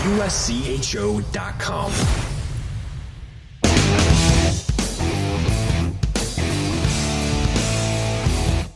USCHO.com.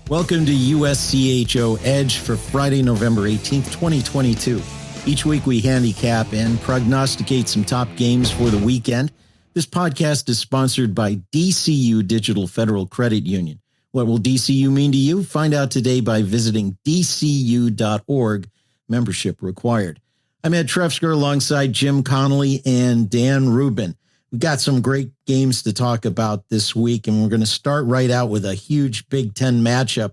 Welcome to USCHO Edge for Friday, November 18th, 2022. Each week we handicap and prognosticate some top games for the weekend. This podcast is sponsored by DCU Digital Federal Credit Union. What will DCU mean to you? Find out today by visiting dcu.org. Membership required. I'm Ed Trefzger alongside Jim Connelly and Dan Rubin. We've got some great games to talk about this week, and we're going to start right out with a huge Big Ten matchup.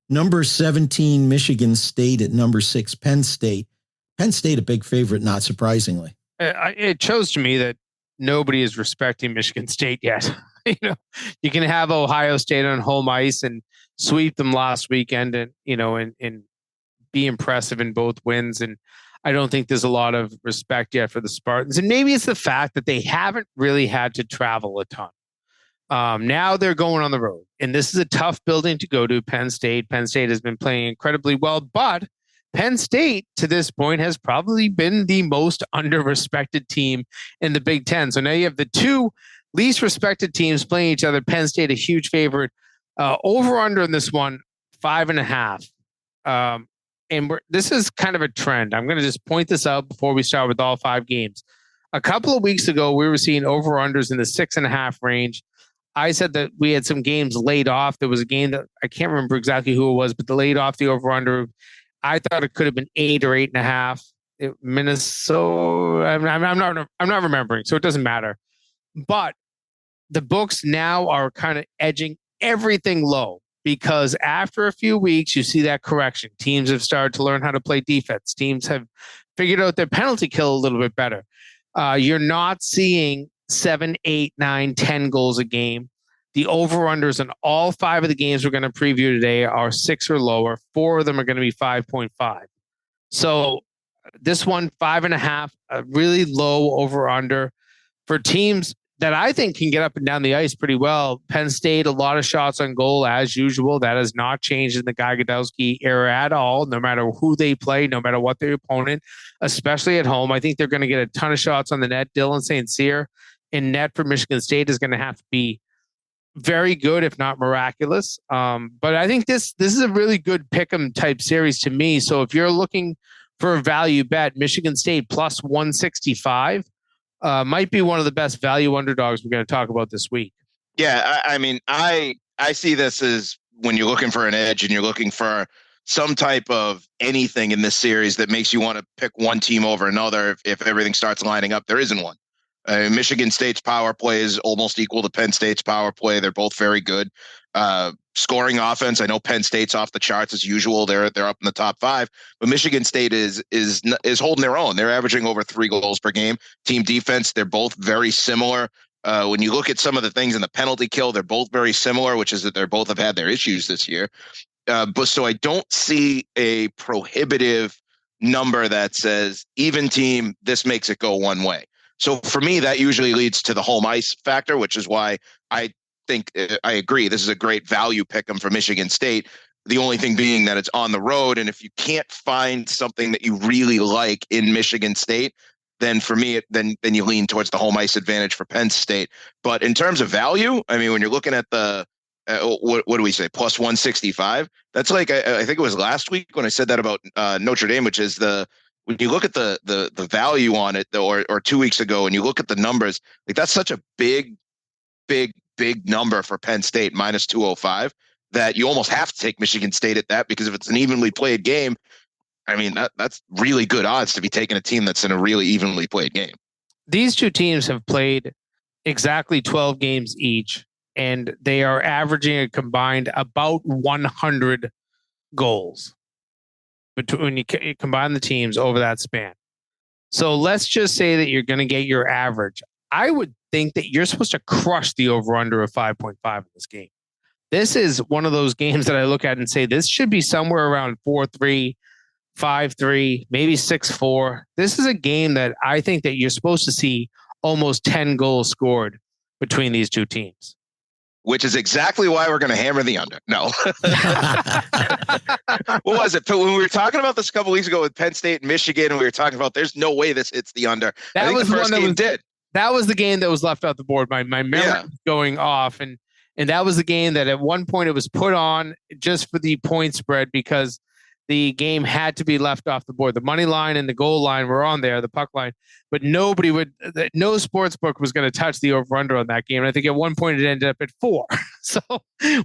Number 17, Michigan State at number 6, Penn State. Penn State, a big favorite, not surprisingly. It shows to me that nobody is respecting Michigan State yet. You can have Ohio State on home ice and sweep them last weekend and be impressive in both wins. And I don't think there's a lot of respect yet for the Spartans. And maybe it's the fact that they haven't really had to travel a ton. Now they're going on the road, and this is a tough building to go to. Penn State has been playing incredibly well, but Penn State to this point has probably been the most under-respected team in the Big Ten. So now you have the two least respected teams playing each other. Penn State, a huge favorite. Over-under in this one, 5.5. This is kind of a trend. I'm going to just point this out before we start with all 5 games. A couple of weeks ago, we were seeing over-unders in the 6.5 range. I said that we had some games laid off. There was a game that I can't remember exactly who it was, but they laid off the over-under. I thought it could have been 8 or 8.5. Minnesota, I'm not remembering, so it doesn't matter. But the books now are kind of edging everything low because after a few weeks, you see that correction. Teams have started to learn how to play defense. Teams have figured out their penalty kill a little bit better. You're not seeing 7, 8, 9, 10 goals a game. The over-unders in all 5 of the games we're going to preview today are 6 or lower. 4 of them are going to be 5.5. So this one, 5.5, a really low over-under for teams that I think can get up and down the ice pretty well. Penn State, a lot of shots on goal as usual. That has not changed in the Guy Gadowski era at all, no matter who they play, no matter what their opponent, especially at home. I think they're going to get a ton of shots on the net. Dylan St. Cyr in net for Michigan State is going to have to be very good, if not miraculous. But I think this is a really good pick'em type series to me. So if you're looking for a value bet, Michigan State plus 165 might be one of the best value underdogs we're going to talk about this week. Yeah, I see this as when you're looking for an edge and you're looking for some type of anything in this series that makes you want to pick one team over another. If everything starts lining up, there isn't one. Michigan State's power play is almost equal to Penn State's power play. They're both very good. Scoring offense, I know Penn State's off the charts as usual. They're up in the top 5, but Michigan State is holding their own. They're averaging over 3 goals per game. Team defense, they're both very similar. When you look at some of the things in the penalty kill, they're both very similar, which is that they both have had their issues this year. But so I don't see a prohibitive number that says even team, this makes it go one way. So for me, that usually leads to the home ice factor, which is why I think I agree. This is a great value pick 'em for Michigan State. The only thing being that it's on the road. And if you can't find something that you really like in Michigan State, then for me, then you lean towards the home ice advantage for Penn State. But in terms of value, I mean, when you're looking at the, what do we say, plus 165, that's like, I think it was last week when I said that about Notre Dame, which is when you look at the value on it, or 2 weeks ago, and you look at the numbers, like that's such a big number for Penn State, minus 205, that you almost have to take Michigan State at that, because if it's an evenly played game, I mean, that's really good odds to be taking a team that's in a really evenly played game. These two teams have played exactly 12 games each, and they are averaging a combined about 100 goals when you combine the teams over that span. So let's just say that you're going to get your average. I would think that you're supposed to crush the over-under of 5.5 in this game. This is one of those games that I look at and say, this should be somewhere around 4-3, 5-3, maybe 6-4. This is a game that I think that you're supposed to see almost 10 goals scored between these two teams. which is exactly why we're going to hammer the under. No. What was it? When we were talking about this a couple weeks ago with Penn State and Michigan, and we were talking about there's no way this hits the under. That I think was the first game did. That was the game that was left off the board. My memory was going off, and that was the game that at one point it was put on just for the point spread because the game had to be left off the board. The money line and the goal line were on there, the puck line, but no sports book was going to touch the over under on that game. And I think at one point it ended up at 4. So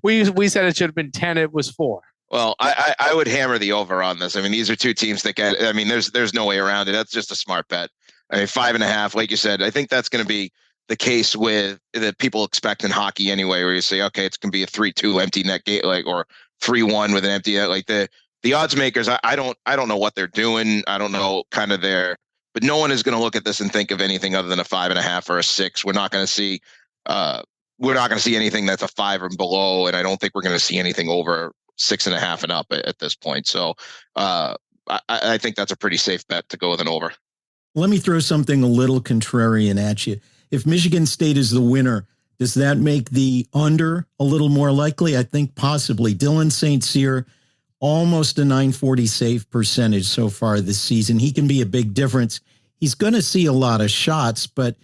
we said it should have been 10. It was 4. Well, I would hammer the over on this. I mean, these are two teams that get, I mean, there's no way around it. That's just a smart bet. I mean, 5.5, like you said, I think that's going to be the case with that people expect in hockey anyway, where you say, okay, it's going to be a 3-2 empty net game, like, or 3-1 with an empty net, like the odds makers. I don't know what they're doing. I don't know kind of but no one is going to look at this and think of anything other than a 5.5 or a 6. We're not going to see anything that's a 5 or below. And I don't think we're going to see anything over 6.5 and up at this point. So I think that's a pretty safe bet to go with an over. Let me throw something a little contrarian at you. If Michigan State is the winner, does that make the under a little more likely? I think possibly. Dylan St. Cyr, almost a .940 save percentage so far this season. He can be a big difference. He's going to see a lot of shots, but,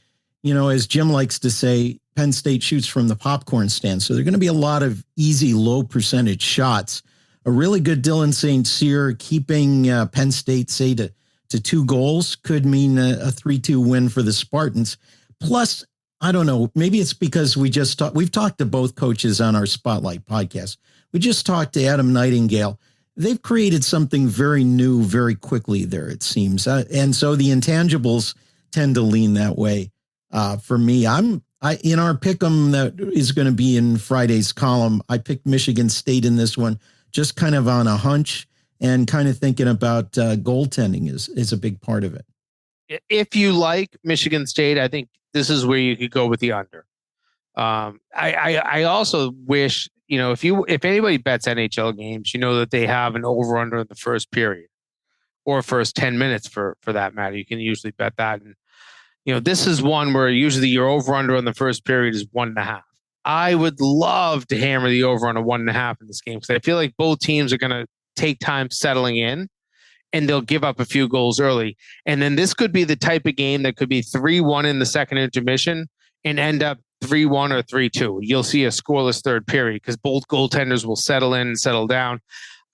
you know, as Jim likes to say, Penn State shoots from the popcorn stand. So there are going to be a lot of easy, low percentage shots. A really good Dylan St. Cyr keeping Penn State, say, to 2 goals could mean a 3-2 win for the Spartans. Plus, I don't know, maybe it's because we've talked to both coaches on our Spotlight podcast. We just talked to Adam Nightingale. They've created something very new very quickly there, it seems. And so the intangibles tend to lean that way. For me, in our pick'em that is going to be in Friday's column, I picked Michigan State in this one, just kind of on a hunch and kind of thinking about goaltending is a big part of it. If you like Michigan State, I think this is where you could go with the under. I also wish, you know, if anybody bets NHL games, you know that they have an over under in the first period or first 10 minutes for that matter. You can usually bet that. And, you know, this is one where usually your over under in the first period is 1.5. I would love to hammer the over on a 1.5 in this game because I feel like both teams are going to take time settling in and they'll give up a few goals early. And then this could be the type of game that could be 3-1 in the second intermission and end up 3-1 or 3-2. You'll see a scoreless third period because both goaltenders will settle in and settle down.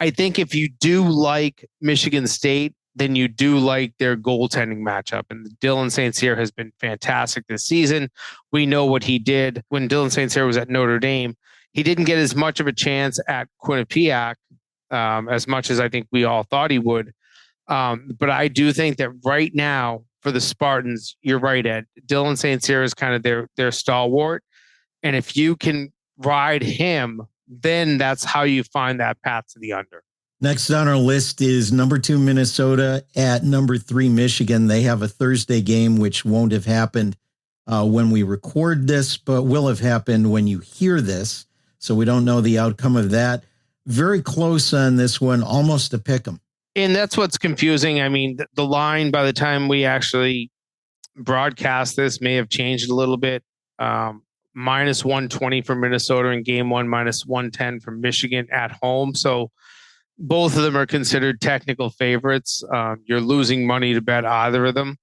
I think if you do like Michigan State, then you do like their goaltending matchup. And Dylan St. Cyr has been fantastic this season. We know what he did when Dylan St. Cyr was at Notre Dame. He didn't get as much of a chance at Quinnipiac as much as I think we all thought he would. But I do think that right now for the Spartans, you're right, Ed. Dylan St. Cyr is kind of their stalwart. And if you can ride him, then that's how you find that path to the under. Next on our list is number 2 Minnesota at number 3 Michigan. They have a Thursday game, which won't have happened when we record this, but will have happened when you hear this. So we don't know the outcome of that. Very close on this one, almost a pick 'em. And that's what's confusing. I mean, the line by the time we actually broadcast this may have changed a little bit. Minus 120 for Minnesota in game 1, minus 110 for Michigan at home. So both of them are considered technical favorites. You're losing money to bet either of them.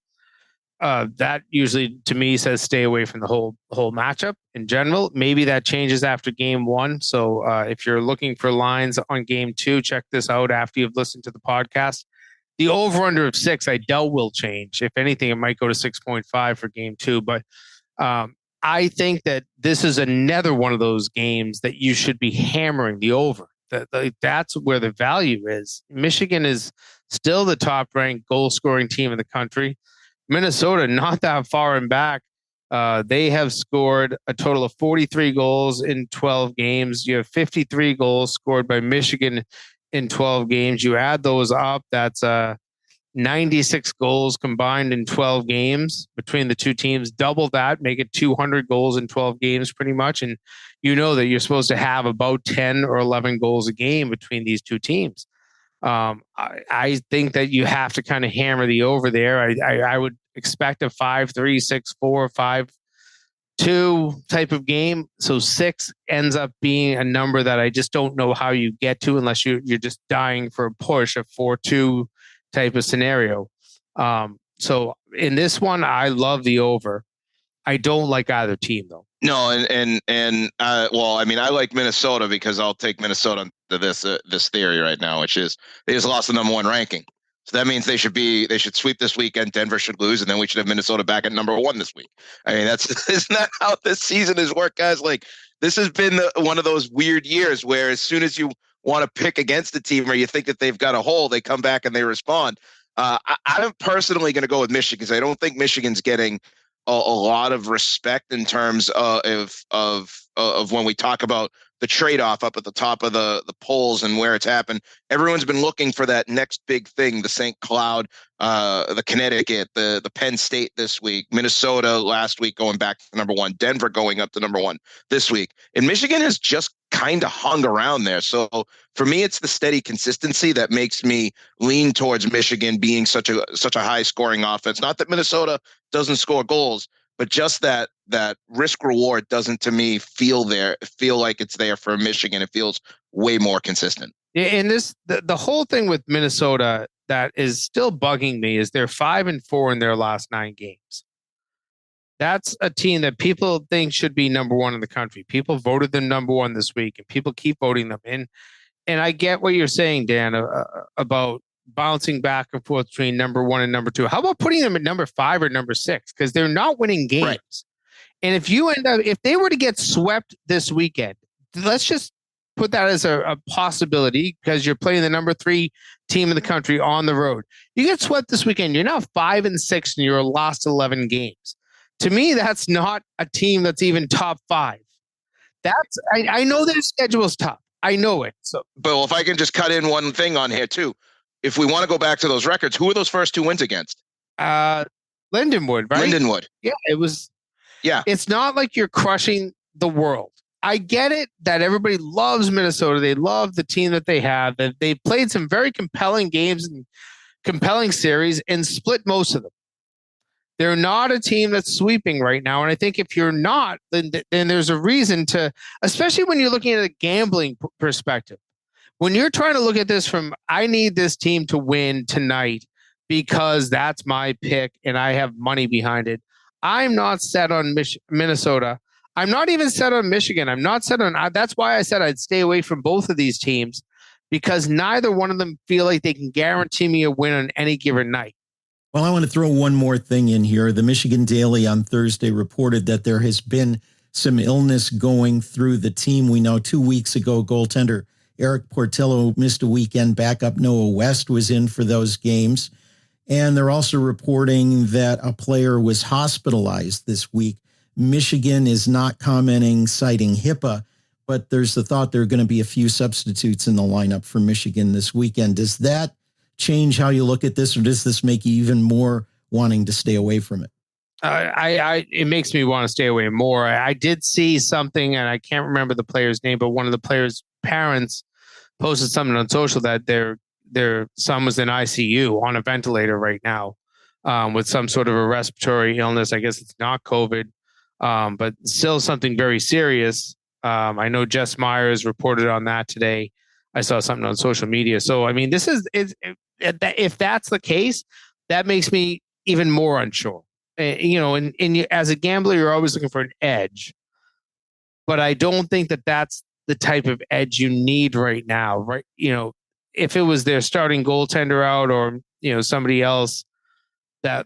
That usually, to me, says stay away from the whole matchup in general. Maybe that changes after game 1. So if you're looking for lines on game 2, check this out after you've listened to the podcast. The over-under of 6, I doubt will change. If anything, it might go to 6.5 for game 2. But I think that this is another one of those games that you should be hammering the over. That's where the value is. Michigan is still the top-ranked goal-scoring team in the country. Minnesota, not that far in back. They have scored a total of 43 goals in 12 games. You have 53 goals scored by Michigan in 12 games. You add those up, that's 96 goals combined in 12 games between the two teams. Double that, make it 200 goals in 12 games pretty much. And you know that you're supposed to have about 10 or 11 goals a game between these two teams. I think that you have to kind of hammer the over there. I would expect a 5-3, 6-4, 2 type of game. So 6 ends up being a number that I just don't know how you get to unless you're just dying for a push, a 4-2 type of scenario. So in this one, I love the over. I don't like either team though. No, well, I mean, I like Minnesota because I'll take Minnesota to this theory right now, which is they just lost the number 1 ranking. So that means they should sweep this weekend. Denver should lose, and then we should have Minnesota back at number 1 this week. I mean, isn't that how this season has worked, guys? Like, this has been one of those weird years where as soon as you want to pick against a team or you think that they've got a hole, they come back and they respond. I'm personally going to go with Michigan because I don't think Michigan's getting a lot of respect in terms of when we talk about the trade-off up at the top of the polls and where it's happened. Everyone's been looking for that next big thing, the St. Cloud, the Connecticut, the Penn State this week, Minnesota last week going back to number 1, Denver going up to number 1 this week. And Michigan has just kind of hung around there. So for me, it's the steady consistency that makes me lean towards Michigan being such a high scoring offense. Not that Minnesota doesn't score goals, but just that risk reward doesn't, to me, feel like it's there for Michigan. It feels way more consistent. And the whole thing with Minnesota that is still bugging me is they're 5-4 in their last 9 games. That's a team that people think should be number 1 in the country. People voted them number 1 this week, and people keep voting them in. And I get what you're saying, Dan, about bouncing back and forth between number 1 and number 2. How about putting them at number 5 or number 6? Because they're not winning games. Right. And if they were to get swept this weekend, let's just put that as a possibility because you're playing the number 3 team in the country on the road. You get swept this weekend, you're now 5-6 in your last 11 games. To me, that's not a team that's even top 5. I know their schedule's tough. I know it. So, but if I can just cut in one thing on here too, if we want to go back to those records, who are those first 2 wins against? Lindenwood, right? Lindenwood. Yeah, it was. Yeah, it's not like you're crushing the world. I get it that everybody loves Minnesota. They love the team that they have. That they played some very compelling games and compelling series and split most of them. They're not a team that's sweeping right now. And I think if you're not, then there's a reason to, especially when you're looking at a gambling perspective. When you're trying to look at this from, I need this team to win tonight because that's my pick and I have money behind it. I'm not set on Minnesota. I'm not even set on Michigan. I'm not set on, that's why I said I'd stay away from both of these teams because neither one of them feel like they can guarantee me a win on any given night. Well, I want to throw one more thing in here. The Michigan Daily on Thursday reported that there has been some illness going through the team. We know 2 weeks ago, goaltender Eric Portillo missed a weekend. Backup Noah West was in for those games. And they're also reporting that a player was hospitalized this week. Michigan is not commenting, citing HIPAA, but there's the thought there are going to be a few substitutes in the lineup for Michigan this weekend. Does that change how you look at this, or does this make you even more wanting to stay away from it? It makes me want to stay away more. I did see something, and I can't remember the player's name, but one of the players' parents posted something on social that their son was in ICU on a ventilator right now with some sort of a respiratory illness. I guess it's not COVID, but still something very serious. I know Jess Myers reported on that today. I saw something on social media. So, I mean, if that's the case, that makes me even more unsure. And as a gambler, you're always looking for an edge. But I don't think that that's the type of edge you need right now, right? If it was their starting goaltender out or, somebody else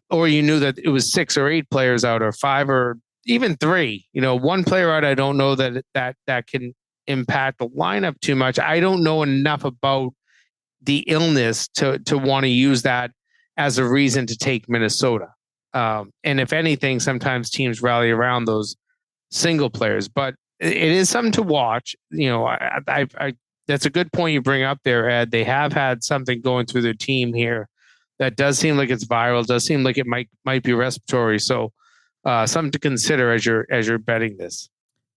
or you knew that it was 6 or 8 players out or 5 or even 3, one player out, I don't know that can impact the lineup too much. I don't know enough about the illness to want to use that as a reason to take Minnesota. And if anything, sometimes teams rally around those single players, but it is something to watch. That's a good point you bring up there, Ed. They have had something going through their team here that does seem like it's viral. Does seem like it might be respiratory. So something to consider as you're betting this.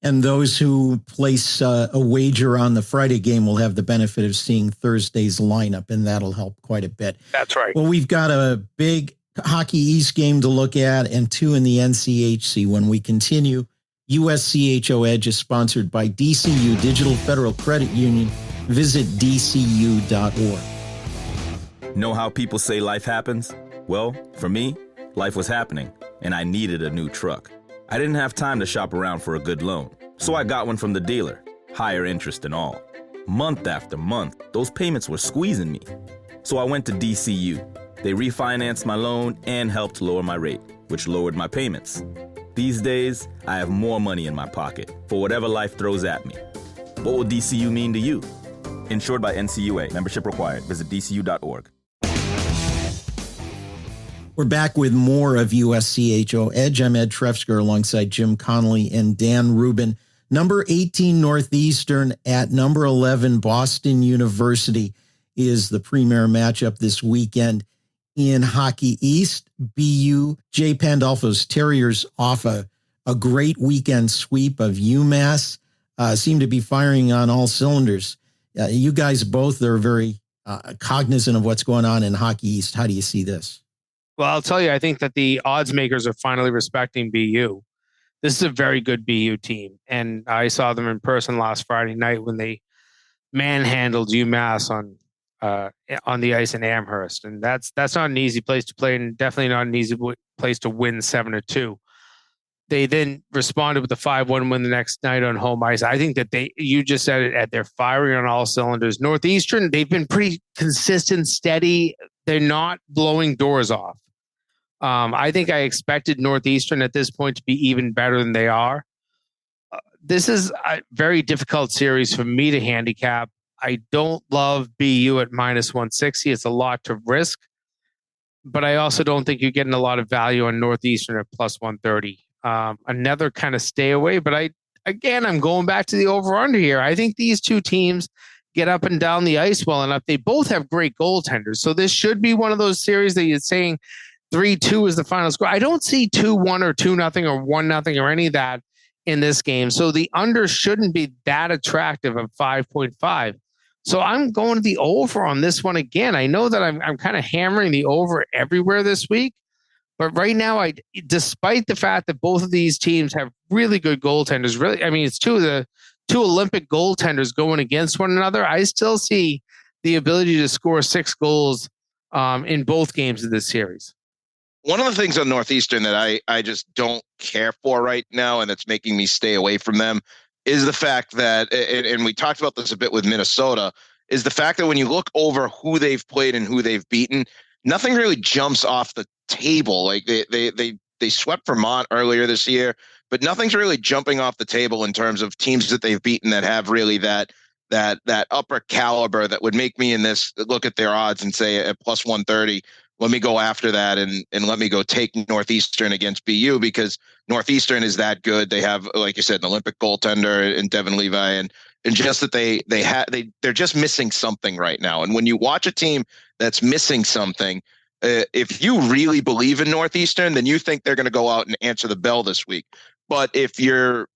And those who place a wager on the Friday game will have the benefit of seeing Thursday's lineup, and that'll help quite a bit. That's right. Well, we've got a big Hockey East game to look at and 2 in the NCHC when we continue USCHO Edge is sponsored by DCU Digital Federal Credit Union. Visit dcu.org. Know how people say life happens? Well, for me, life was happening, and I needed a new truck. I didn't have time to shop around for a good loan, so I got one from the dealer, higher interest and all. Month after month, those payments were squeezing me. So I went to DCU. They refinanced my loan and helped lower my rate, which lowered my payments. These days, I have more money in my pocket for whatever life throws at me. What will DCU mean to you? Insured by NCUA. Membership required. Visit dcu.org. We're back with more of USCHO Edge. I'm Ed Trefzger alongside Jim Connelly and Dan Rubin. Number 18 Northeastern at number 11 Boston University is the premier matchup this weekend. In Hockey East, BU, Jay Pandolfo's Terriers off a great weekend sweep of UMass, seem to be firing on all cylinders. You guys both are very cognizant of what's going on in Hockey East. How do you see this? Well, I'll tell you, I think that the odds makers are finally respecting BU. This is a very good BU team. And I saw them in person last Friday night when they manhandled UMass on the ice in Amherst. And that's not an easy place to play, and definitely not an easy place to win 7-2. They then responded with a 5-1 win the next night on home ice. I think that you just said it, they're firing on all cylinders. Northeastern, they've been pretty consistent, steady. They're not blowing doors off. I think I expected Northeastern at this point to be even better than they are. This is a very difficult series for me to handicap. I don't love BU at -160. It's a lot to risk, but I also don't think you're getting a lot of value on Northeastern at +130. Another kind of stay away, but I'm going back to the over-under here. I think these two teams get up and down the ice well enough. They both have great goaltenders, so this should be one of those series that you're saying 3-2 is the final score. I don't see 2-1 or 2-0 or 1-0 or any of that in this game. So the under shouldn't be that attractive of 5.5. So I'm going to the over on this one again. I know that I'm kind of hammering the over everywhere this week, but right now, despite the fact that both of these teams have really good goaltenders, it's two Olympic goaltenders going against one another. I still see the ability to score 6 goals in both games of this series. One of the things on Northeastern that I just don't care for right now, and that's making me stay away from them, is the fact that, and we talked about this a bit with Minnesota, is the fact that when you look over who they've played and who they've beaten, nothing really jumps off the table. Like they swept Vermont earlier this year, but nothing's really jumping off the table in terms of teams that they've beaten that have really that upper caliber that would make me in this look at their odds and say at +130. Let me go after that and let me go take Northeastern against BU, because Northeastern is that good. They have, like you said, an Olympic goaltender in Devin Levi, and just that they're just missing something right now. And when you watch a team that's missing something, if you really believe in Northeastern, then you think they're going to go out and answer the bell this week. But if you're,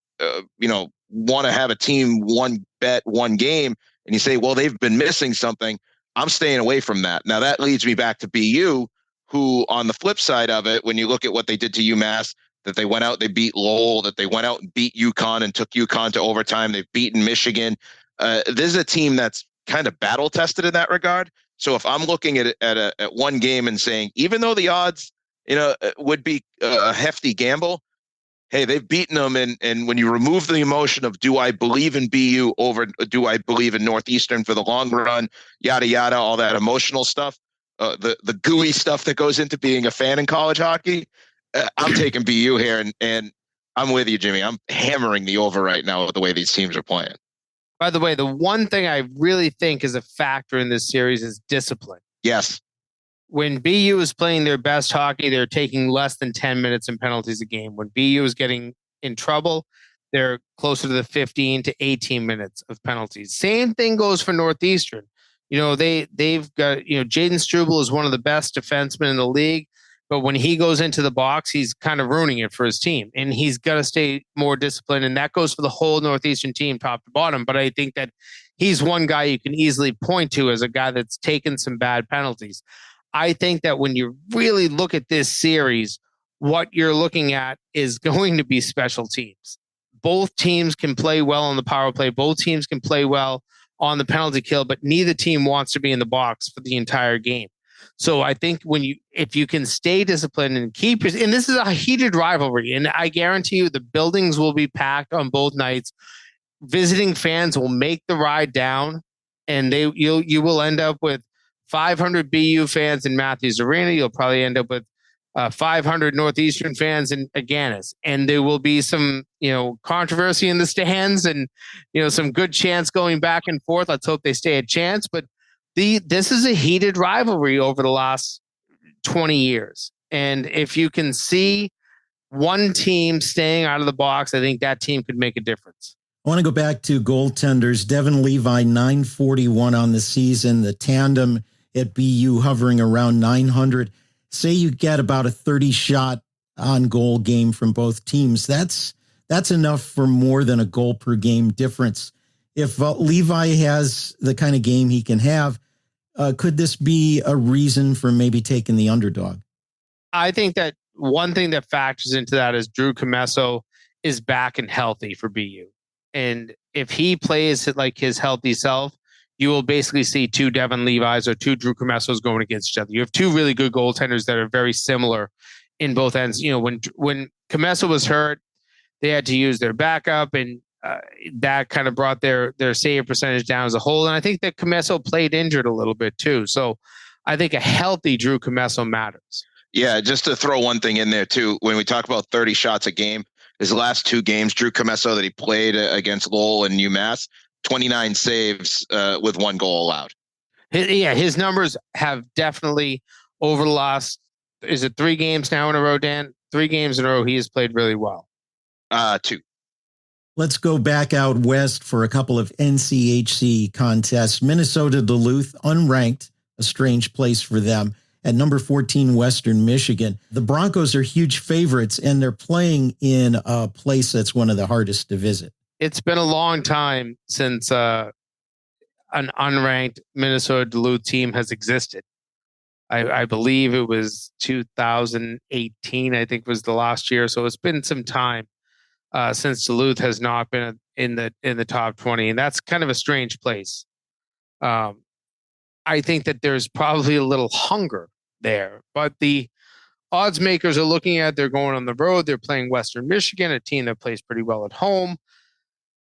want to have a team one bet, one game, and you say, well, they've been missing something, I'm staying away from that. Now that leads me back to BU, who on the flip side of it, when you look at what they did to UMass, that they went out, they beat Lowell, that they went out and beat UConn and took UConn to overtime. They've beaten Michigan. This is a team that's kind of battle tested in that regard. So if I'm looking at one game and saying, even though the odds, would be a hefty gamble, hey, they've beaten them. And when you remove the emotion of, do I believe in BU over, do I believe in Northeastern for the long run, yada, yada, all that emotional stuff, the gooey stuff that goes into being a fan in college hockey, I'm taking BU here. And I'm with you, Jimmy. I'm hammering the over right now with the way these teams are playing. By the way, the one thing I really think is a factor in this series is discipline. Yes. When BU is playing their best hockey, they're taking less than 10 minutes in penalties a game. When BU is getting in trouble, they're closer to the 15 to 18 minutes of penalties. Same thing goes for Northeastern. They've got, Jaden Struble is one of the best defensemen in the league, but when he goes into the box, he's kind of ruining it for his team, and he's got to stay more disciplined. And that goes for the whole Northeastern team, top to bottom. But I think that he's one guy you can easily point to as a guy that's taken some bad penalties. I think that when you really look at this series, what you're looking at is going to be special teams. both teams can play well on the power play. Both teams can play well on the penalty kill, but neither team wants to be in the box for the entire game. So I think if you can stay disciplined and keep and this is a heated rivalry, and I guarantee you the buildings will be packed on both nights. Visiting fans will make the ride down, and you will end up with 500 BU fans in Matthews Arena. You'll probably end up with 500 Northeastern fans in Agganis, and there will be some, controversy in the stands, and some good chants going back and forth. Let's hope they stay at chance. But this is a heated rivalry over the last 20 years, and if you can see one team staying out of the box, I think that team could make a difference. I want to go back to goaltenders. Devin Levi, 941 on the season. The tandem at BU hovering around 900. Say you get about a 30 shot on goal game from both teams. That's enough for more than a goal per game difference. If Levi has the kind of game he can have, could this be a reason for maybe taking the underdog? I think that one thing that factors into that is Drew Commesso is back and healthy for BU. And if he plays like his healthy self, you will basically see two Devin Levis or two Drew Comessos going against each other. You have two really good goaltenders that are very similar in both ends. When Commesso was hurt, they had to use their backup, and that kind of brought their save percentage down as a whole. And I think that Commesso played injured a little bit too. So I think a healthy Drew Commesso matters. Yeah, just to throw one thing in there too, when we talk about 30 shots a game, his last two games, Drew Commesso that he played against Lowell and UMass, 29 saves with one goal allowed. His numbers have definitely over the last, is it 3 games now in a row, Dan? 3 games in a row, he has played really well. 2. Let's go back out west for a couple of NCHC contests. Minnesota Duluth, unranked, a strange place for them, at number 14, Western Michigan. The Broncos are huge favorites, and they're playing in a place that's one of the hardest to visit. It's been a long time since an unranked Minnesota Duluth team has existed. I believe it was 2018, I think was the last year. So it's been some time since Duluth has not been in the top 20, and that's kind of a strange place. I think that there's probably a little hunger there, but the odds makers are looking at, they're going on the road. They're playing Western Michigan, a team that plays pretty well at home.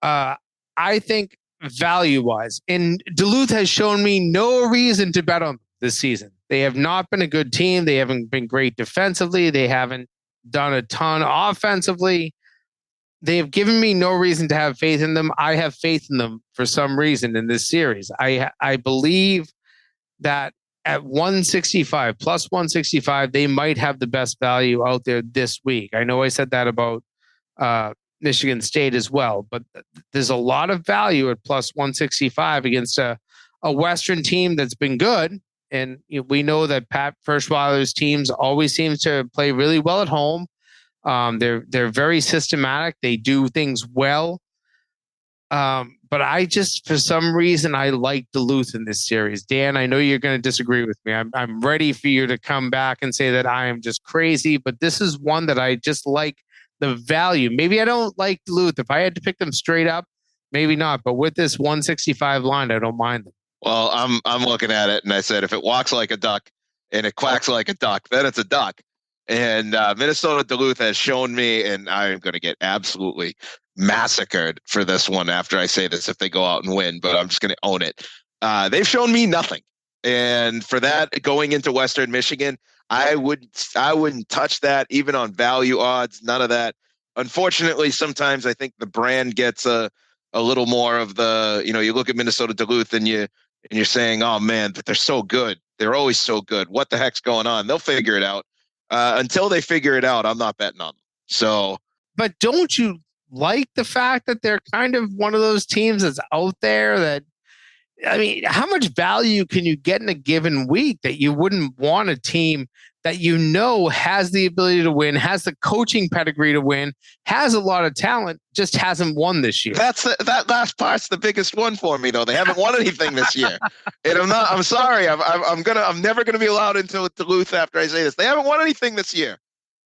I think value-wise, and Duluth has shown me no reason to bet on them this season. They have not been a good team. They haven't been great defensively. They haven't done a ton offensively. They have given me no reason to have faith in them. I have faith in them for some reason in this series. I believe that at 165, plus 165, they might have the best value out there this week. I know I said that about Michigan State as well, but there's a lot of value at plus 165 against a Western team that's been good. And we know that Pat Ferschweiler's teams always seem to play really well at home. They're very systematic. They do things well. But I just, for some reason, I like Duluth in this series. Dan, I know you're going to disagree with me. I'm ready for you to come back and say that I am just crazy, but this is one that I just like the value. Maybe I don't like Duluth. If I had to pick them straight up, maybe not. But with this 165 line, I don't mind them. Well, I'm looking at it, and I said, if it walks like a duck and it quacks like a duck, then it's a duck. And Minnesota Duluth has shown me, and I'm going to get absolutely massacred for this one after I say this if they go out and win, but I'm just going to own it. They've shown me nothing. And for that, going into Western Michigan, I wouldn't touch that even on value odds, none of that. Unfortunately, sometimes I think the brand gets a little more of the, you look at Minnesota Duluth and you're saying, oh man, but they're so good. They're always so good. What the heck's going on? They'll figure it out. Until they figure it out, I'm not betting on them. So, but don't you like the fact that they're kind of one of those teams that's out there that, I mean, how much value can you get in a given week that you wouldn't want a team that has the ability to win, has the coaching pedigree to win, has a lot of talent, just hasn't won this year? That last part's the biggest one for me, though. They haven't won anything this year, and I'm sorry. I'm never gonna be allowed into Duluth after I say this. They haven't won anything this year.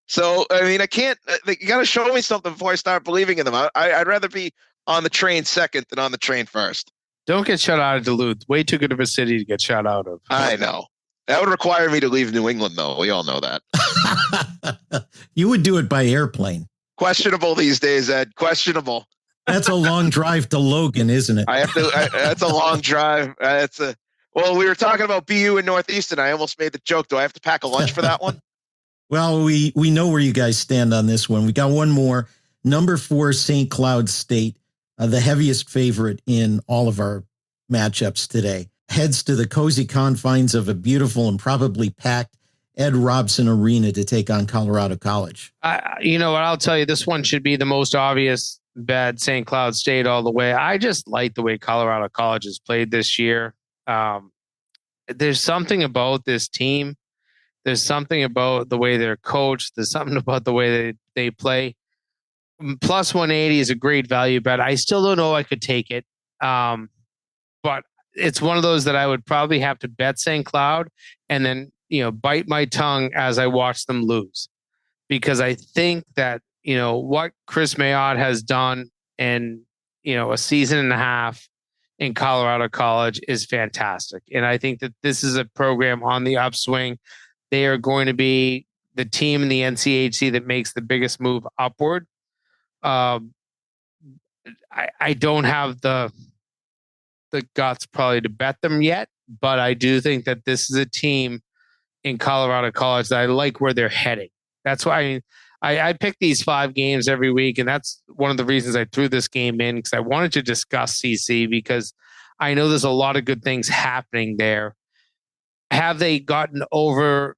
So, I mean, I can't, you got to show me something before I start believing in them. I'd rather be on the train second than on the train first. Don't get shut out of Duluth. Way too good of a city to get shut out of. I know. That would require me to leave New England, though. We all know that. You would do it by airplane. Questionable these days, Ed. Questionable. That's a long drive to Logan, isn't it? That's a long drive. Well, we were talking about BU and Northeastern. I almost made the joke. Do I have to pack a lunch for that one? Well, we know where you guys stand on this one. We got one more. Number 4, St. Cloud State, the heaviest favorite in all of our matchups today, heads to the cozy confines of a beautiful and probably packed Ed Robson Arena to take on Colorado College. You know what? I'll tell you, this one should be the most obvious bet, St. Cloud State all the way. I just like the way Colorado College has played this year. There's something about this team. There's something about the way they're coached. There's something about the way they play. Plus 180 is a great value bet. I still don't know I could take it. But it's one of those that I would probably have to bet St. Cloud and then, bite my tongue as I watch them lose. Because I think that, what Chris Mayotte has done in, a season and a half in Colorado College is fantastic. And I think that this is a program on the upswing. They are going to be the team in the NCHC that makes the biggest move upward. I don't have the guts probably to bet them yet, but I do think that this is a team in Colorado College that I like where they're heading. That's why I pick these 5 games every week, and that's one of the reasons I threw this game in, because I wanted to discuss CC because I know there's a lot of good things happening there. Have they gotten over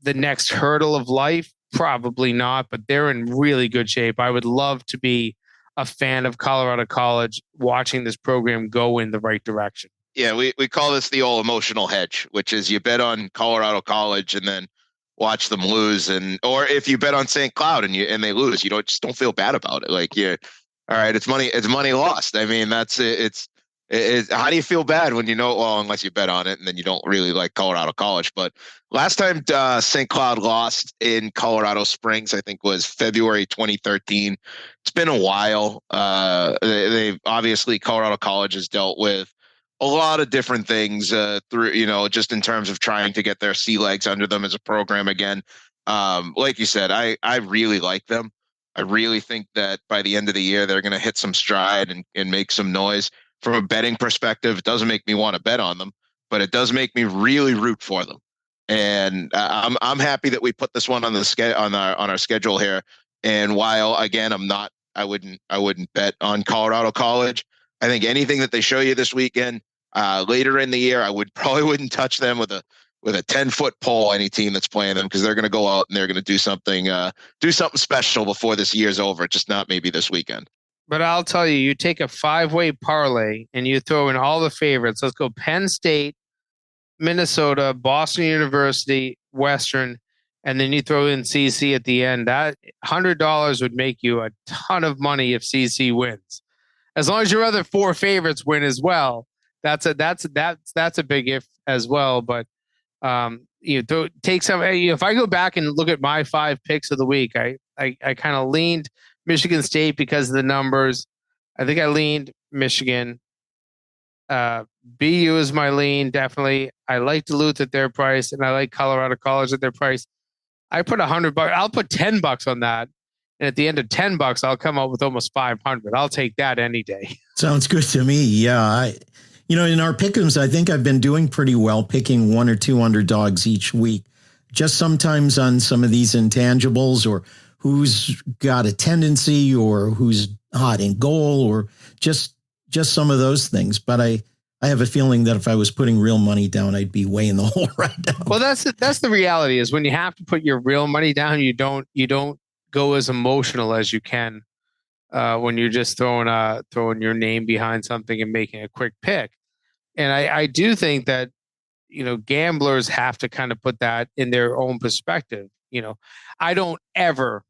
the next hurdle of life? Probably not, but they're in really good shape. I would love to be a fan of Colorado College watching this program go in the right direction. Yeah, we call this the old emotional hedge, which is you bet on Colorado College and then watch them lose, or if you bet on St. Cloud and they lose, you don't feel bad about it. Like, all right, it's money lost. I mean, that's it. It's how do you feel bad when unless you bet on it and then you don't really like Colorado College. But last time St. Cloud lost in Colorado Springs, I think was February 2013. It's been a while. They've obviously Colorado College has dealt with a lot of different things through, just in terms of trying to get their sea legs under them as a program again. Like you said, I really like them. I really think that by the end of the year, they're going to hit some stride and make some noise. From a betting perspective, it doesn't make me want to bet on them, but it does make me really root for them. And I'm happy that we put this one on our schedule here. And while again, I wouldn't bet on Colorado College. I think anything that they show you this weekend, later in the year, I wouldn't touch them with a 10-foot pole. Any team that's playing them, because they're going to go out and they're going to do something special before this year's over. Just not maybe this weekend. But I'll tell you, you take a 5-way parlay and you throw in all the favorites. Let's go Penn State, Minnesota, Boston University, Western, and then you throw in CC at the end. That $100 would make you a ton of money if CC wins. As long as your other 4 favorites win as well, that's a big if as well. But take some. If I go back and look at my 5 picks of the week, I kind of leaned Michigan State because of the numbers. I think I leaned Michigan. BU is my lean, definitely. I like Duluth at their price, and I like Colorado College at their price. I put $100. I'll put $10 on that, and at the end of $10, I'll come out with almost 500. I'll take that any day. Sounds good to me. Yeah, in our pick'ems, I think I've been doing pretty well, picking 1 or 2 underdogs each week. Just sometimes on some of these intangibles, or who's got a tendency, or who's hot in goal, or just some of those things. But I have a feeling that if I was putting real money down, I'd be way in the hole right now. Well, that's the reality, is when you have to put your real money down, you don't go as emotional as you can when you're just throwing your name behind something and making a quick pick. And I do think that, gamblers have to kind of put that in their own perspective. I don't ever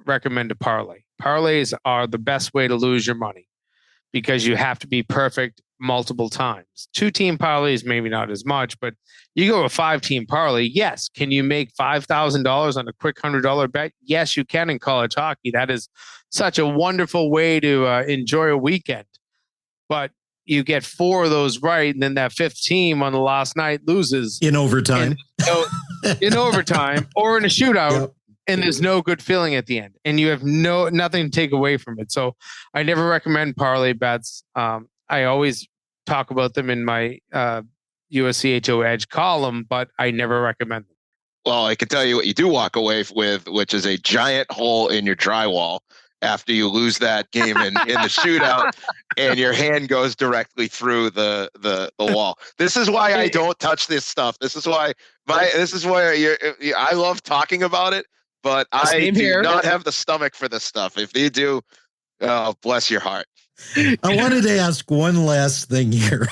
recommend a parlay. Parlays are the best way to lose your money, because you have to be perfect multiple times. 2-team parlays, maybe not as much, but you go a 5-team parlay. Yes. Can you make $5,000 on a quick $100 bet? Yes, you can in college hockey. That is such a wonderful way to enjoy a weekend. But you get 4 of those right, and then that 5th team on the last night loses in overtime. In overtime or in a shootout. Yep. And there's no good feeling at the end, and you have nothing to take away from it. So I never recommend parlay bets. I always talk about them in my USCHO Edge column, but I never recommend them. Well, I can tell you what you do walk away with, which is a giant hole in your drywall after you lose that game in the shootout, and your hand goes directly through the wall. This is why I don't touch this stuff. This is why I love talking about it. But I do not have the stomach for this stuff. If you do, bless your heart. I wanted to ask one last thing here.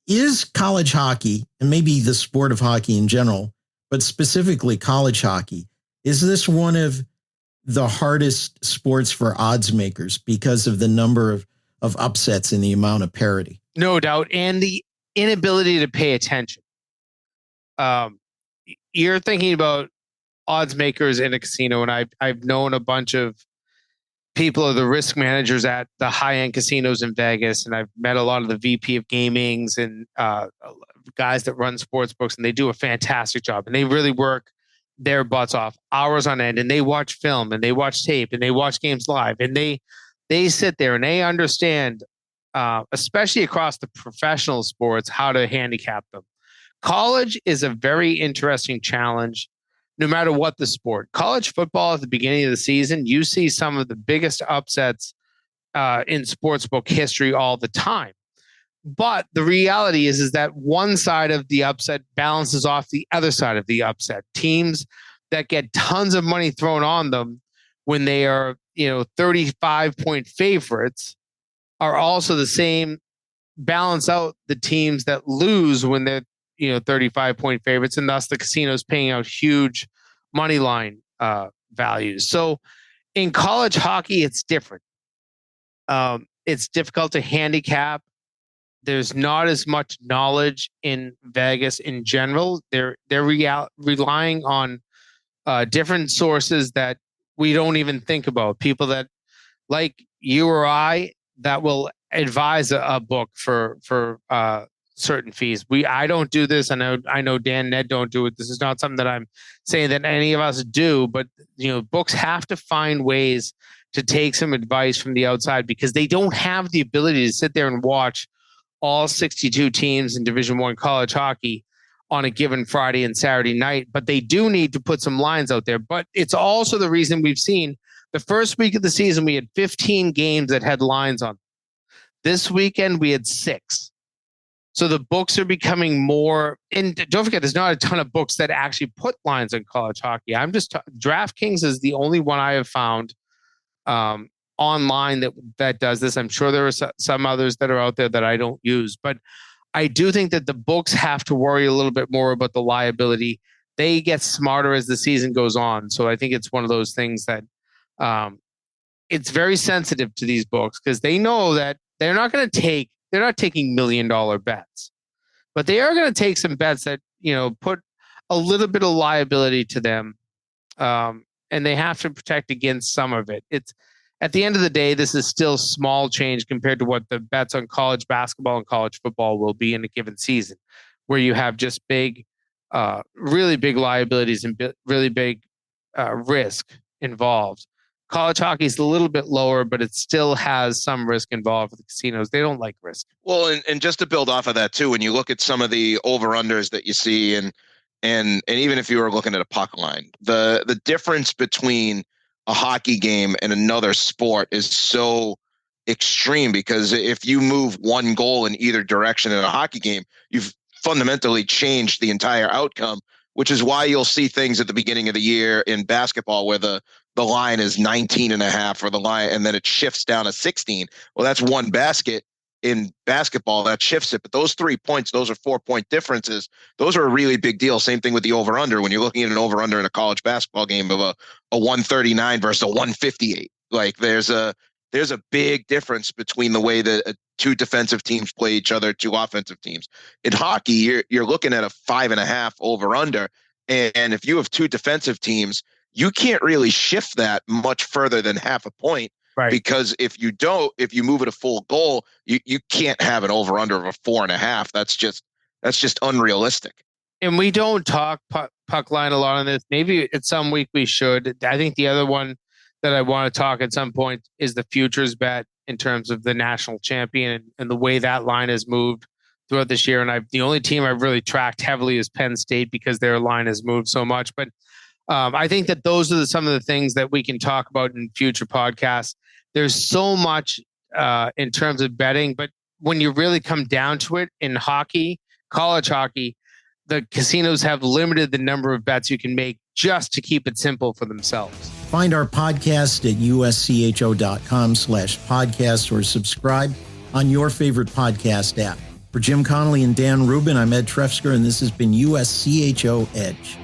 Is college hockey, and maybe the sport of hockey in general, but specifically college hockey, is this one of the hardest sports for odds makers because of the number of upsets and the amount of parity? No doubt. And the inability to pay attention. You're thinking about odds makers in a casino, and I've known a bunch of people are the risk managers at the high-end casinos in Vegas, and I've met a lot of the VP of gamings and guys that run sports books, and they do a fantastic job, and they really work their butts off hours on end, and they watch film, and they watch tape, and they watch games live, and they sit there and they understand, especially across the professional sports, how to handicap them. College is a very interesting challenge. No matter what the sport, college football at the beginning of the season, you see some of the biggest upsets in sportsbook history all the time. But the reality is that one side of the upset balances off the other side of the upset. Teams that get tons of money thrown on them when they are, 35-point favorites are also the same, balance out the teams that lose when they're 35-point favorites, and thus the casino's paying out huge money line values. So in college hockey, it's different. It's difficult to handicap. There's not as much knowledge in Vegas in general. They're relying on different sources that we don't even think about. People that, like you or I, that will advise a book for certain fees. I don't do this. I know Dan and Ed don't do it. This is not something that I'm saying that any of us do, but books have to find ways to take some advice from the outside because they don't have the ability to sit there and watch all 62 teams in Division I college hockey on a given Friday and Saturday night, but they do need to put some lines out there. But it's also the reason we've seen the first week of the season, we had 15 games that had lines on them. This weekend, we had 6. So the books are becoming more, and don't forget, there's not a ton of books that actually put lines on college hockey. DraftKings is the only one I have found online that does this. I'm sure there are some others that are out there that I don't use, but I do think that the books have to worry a little bit more about the liability. They get smarter as the season goes on. So I think it's one of those things that it's very sensitive to these books because they know that they're not taking $1 million bets, but they are going to take some bets that, put a little bit of liability to them. And they have to protect against some of it. It's at the end of the day, this is still small change compared to what the bets on college basketball and college football will be in a given season, where you have just big, really big liabilities and really big risk involved. College hockey is a little bit lower, but it still has some risk involved with the casinos. They don't like risk. Well, and just to build off of that too, when you look at some of the over-unders that you see, and even if you were looking at a puck line, the difference between a hockey game and another sport is so extreme because if you move one goal in either direction in a hockey game, you've fundamentally changed the entire outcome, which is why you'll see things at the beginning of the year in basketball where the line is 19.5 or the line, and then it shifts down to 16. Well, that's one basket in basketball that shifts it. But those 3 points, those are 4-point differences. Those are a really big deal. Same thing with the over under. When you're looking at an over under in a college basketball game of a 139 versus a 158, like there's a there's a big difference between the way that two defensive teams play each other, two offensive teams. In hockey, you're looking at a 5.5 over under. And if you have two defensive teams, you can't really shift that much further than half a point. Right. Because if you move it a full goal, you can't have an over under of a 4.5. That's just unrealistic. And we don't talk puck line a lot on this. Maybe at some week we should. I think the other one that I want to talk at some point is the futures bet in terms of the national champion and the way that line has moved throughout this year. And the only team I've really tracked heavily is Penn State because their line has moved so much. But I think that those are some of the things that we can talk about in future podcasts. There's so much in terms of betting, but when you really come down to it in hockey, college hockey, the casinos have limited the number of bets you can make just to keep it simple for themselves. Find our podcast at uscho.com/podcast or subscribe on your favorite podcast app. For Jim Connelly and Dan Rubin, I'm Ed Trefzger, and this has been USCHO Edge.